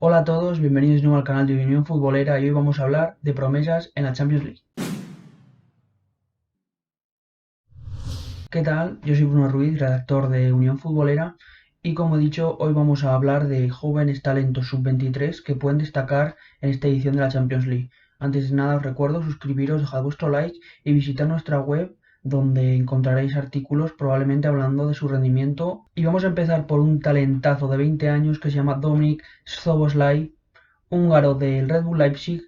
Hola a todos, bienvenidos de nuevo al canal de Unión Futbolera y hoy vamos a hablar de promesas en la Champions League. ¿Qué tal? Yo soy Bruno Ruiz, redactor de Unión Futbolera y como he dicho, hoy vamos a hablar de jóvenes talentos sub-23 que pueden destacar en esta edición de la Champions League. Antes de nada os recuerdo suscribiros, dejad vuestro like y visitar nuestra web donde encontraréis artículos probablemente hablando de su rendimiento. Y vamos a empezar por un talentazo de 20 años que se llama Dominik Szoboszlai, húngaro del Red Bull Leipzig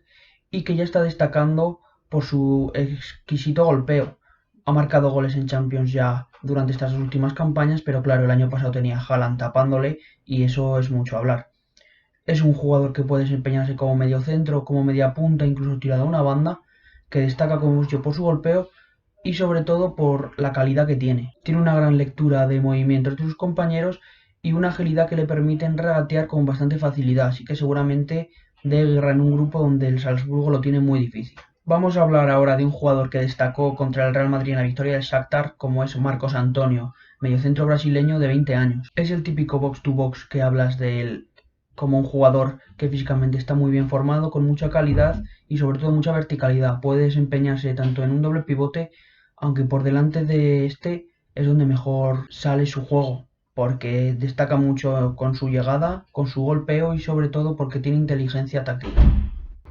y que ya está destacando por su exquisito golpeo. Ha marcado goles en Champions ya durante estas últimas campañas, pero claro, el año pasado tenía a Haaland tapándole y eso es mucho hablar. Es un jugador que puede desempeñarse como medio centro, como media punta, incluso tirado a una banda, que destaca como mucho por su golpeo y sobre todo por la calidad que tiene. Tiene una gran lectura de movimientos de sus compañeros y una agilidad que le permiten regatear con bastante facilidad, así que seguramente dé guerra en un grupo donde el Salzburgo lo tiene muy difícil. Vamos a hablar ahora de un jugador que destacó contra el Real Madrid en la victoria del Shakhtar, como es Marcos Antonio, mediocentro brasileño de 20 años. Es el típico box to box que hablas de él como un jugador que físicamente está muy bien formado, con mucha calidad y sobre todo mucha verticalidad. Puede desempeñarse tanto en un doble pivote, aunque por delante de este es donde mejor sale su juego, porque destaca mucho con su llegada, con su golpeo y sobre todo porque tiene inteligencia táctica.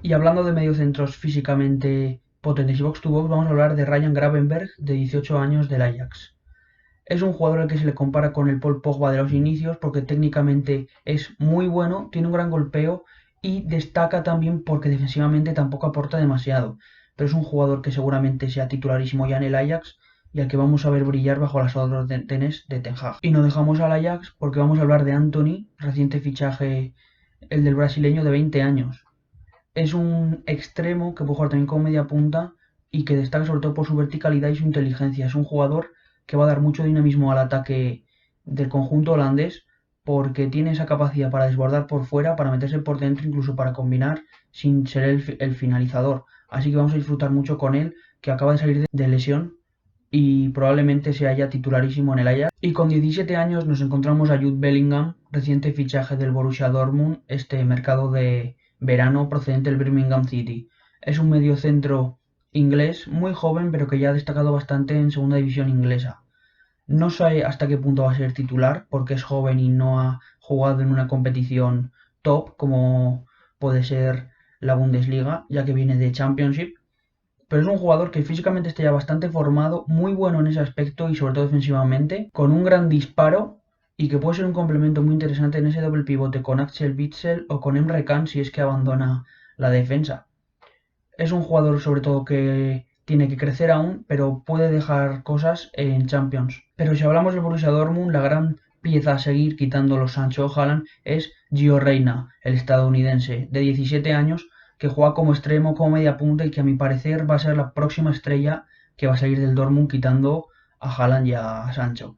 Y hablando de mediocentros físicamente potentes y box to box, vamos a hablar de Ryan Gravenberch, de 18 años, del Ajax. Es un jugador al que se le compara con el Paul Pogba de los inicios porque técnicamente es muy bueno, tiene un gran golpeo y destaca también porque defensivamente tampoco aporta demasiado. Pero es un jugador que seguramente sea titularísimo ya en el Ajax y al que vamos a ver brillar bajo las órdenes de Ten Hag. Y no dejamos al Ajax porque vamos a hablar de Anthony, reciente fichaje, el del brasileño de 20 años. Es un extremo que puede jugar también como media punta y que destaca sobre todo por su verticalidad y su inteligencia. Es un jugador que va a dar mucho dinamismo al ataque del conjunto holandés porque tiene esa capacidad para desbordar por fuera, para meterse por dentro, incluso para combinar sin ser el finalizador. Así que vamos a disfrutar mucho con él, que acaba de salir de lesión y probablemente se haya titularísimo en el Ajax. Y con 17 años nos encontramos a Jude Bellingham, reciente fichaje del Borussia Dortmund, este mercado de verano procedente del Birmingham City. Es un mediocentro inglés muy joven, pero que ya ha destacado bastante en segunda división inglesa. No sé hasta qué punto va a ser titular, porque es joven y no ha jugado en una competición top, como puede ser la Bundesliga, ya que viene de Championship, pero es un jugador que físicamente está ya bastante formado, muy bueno en ese aspecto y sobre todo defensivamente, con un gran disparo y que puede ser un complemento muy interesante en ese doble pivote con Axel Witsel o con Emre Can si es que abandona la defensa. Es un jugador sobre todo que tiene que crecer aún, pero puede dejar cosas en Champions. Pero si hablamos del Borussia Dortmund, la gran pieza a seguir, quitando los Sancho o Haaland, es Gio Reyna, el estadounidense, de 17 años, que juega como extremo, como media punta y que a mi parecer va a ser la próxima estrella que va a salir del Dortmund quitando a Haaland y a Sancho.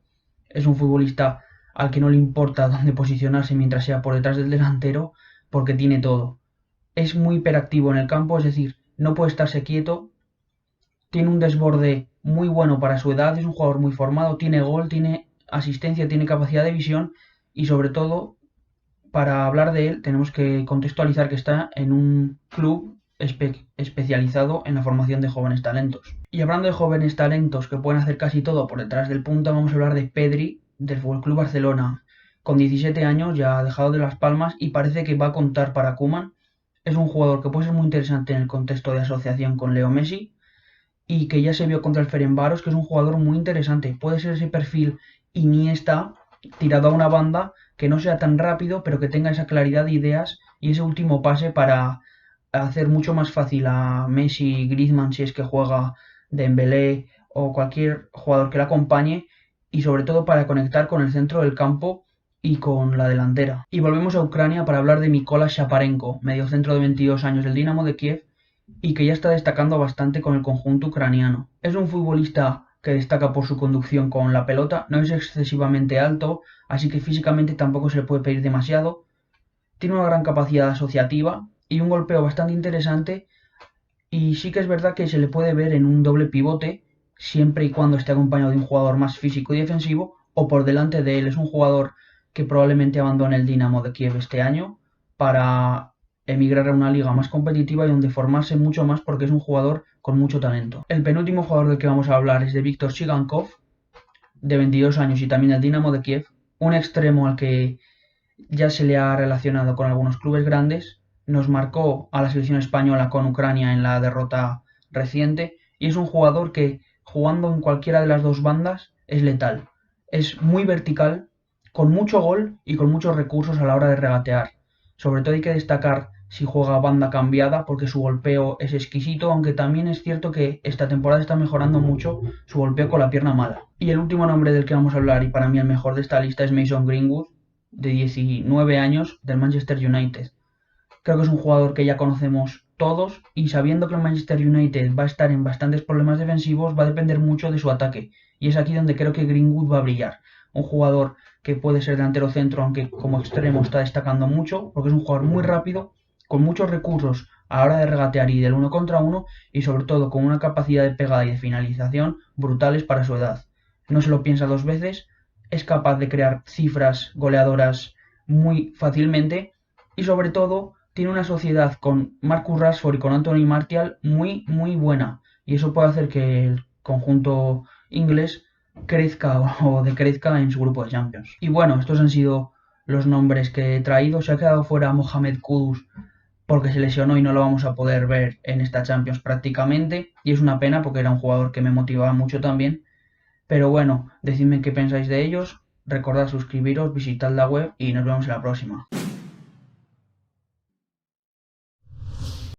Es un futbolista al que no le importa dónde posicionarse mientras sea por detrás del delantero, porque tiene todo. Es muy hiperactivo en el campo, es decir, no puede estarse quieto, tiene un desborde muy bueno para su edad, es un jugador muy formado, tiene gol, tiene asistencia, tiene capacidad de visión y sobre todo, para hablar de él, tenemos que contextualizar que está en un club especializado en la formación de jóvenes talentos. Y hablando de jóvenes talentos que pueden hacer casi todo por detrás del punta, vamos a hablar de Pedri del FC Barcelona. Con 17 años ya ha dejado de Las Palmas y parece que va a contar para Koeman. Es un jugador que puede ser muy interesante en el contexto de asociación con Leo Messi y que ya se vio contra el Ferencváros, que es un jugador muy interesante. Puede ser ese perfil Iniesta tirado a una banda que no sea tan rápido, pero que tenga esa claridad de ideas y ese último pase para hacer mucho más fácil a Messi, Griezmann, si es que juega Dembélé o cualquier jugador que le acompañe, y sobre todo para conectar con el centro del campo y con la delantera. Y volvemos a Ucrania para hablar de Mykola Shaparenko, mediocentro de 22 años del Dinamo de Kiev, y que ya está destacando bastante con el conjunto ucraniano. Es un futbolista que destaca por su conducción con la pelota, no es excesivamente alto, así que físicamente tampoco se le puede pedir demasiado. Tiene una gran capacidad asociativa y un golpeo bastante interesante, y sí que es verdad que se le puede ver en un doble pivote siempre y cuando esté acompañado de un jugador más físico y defensivo o por delante de él. Es un jugador que probablemente abandone el Dinamo de Kiev este año para emigrar a una liga más competitiva y donde formarse mucho más porque es un jugador con mucho talento. El penúltimo jugador del que vamos a hablar es de Viktor Chigankov, de 22 años y también del Dinamo de Kiev, un extremo al que ya se le ha relacionado con algunos clubes grandes, nos marcó a la selección española con Ucrania en la derrota reciente y es un jugador que jugando en cualquiera de las dos bandas es letal. Es muy vertical, con mucho gol y con muchos recursos a la hora de regatear. Sobre todo hay que destacar si juega banda cambiada porque su golpeo es exquisito, aunque también es cierto que esta temporada está mejorando mucho su golpeo con la pierna mala. Y el último nombre del que vamos a hablar y para mí el mejor de esta lista es Mason Greenwood, de 19 años del Manchester United. Creo que es un jugador que ya conocemos todos y sabiendo que el Manchester United va a estar en bastantes problemas defensivos va a depender mucho de su ataque y es aquí donde creo que Greenwood va a brillar. Un jugador que puede ser delantero centro aunque como extremo está destacando mucho porque es un jugador muy rápido, con muchos recursos a la hora de regatear y del uno contra uno y sobre todo con una capacidad de pegada y de finalización brutales para su edad. No se lo piensa dos veces, es capaz de crear cifras goleadoras muy fácilmente y sobre todo tiene una sociedad con Marcus Rashford y con Anthony Martial muy buena y eso puede hacer que el conjunto inglés crezca o decrezca en su grupo de Champions. Y bueno, estos han sido los nombres que he traído. Se ha quedado fuera Mohamed Kudus porque se lesionó y no lo vamos a poder ver en esta Champions prácticamente y es una pena porque era un jugador que me motivaba mucho también. Pero bueno, decidme qué pensáis de ellos, recordad suscribiros, visitad la web y nos vemos en la próxima.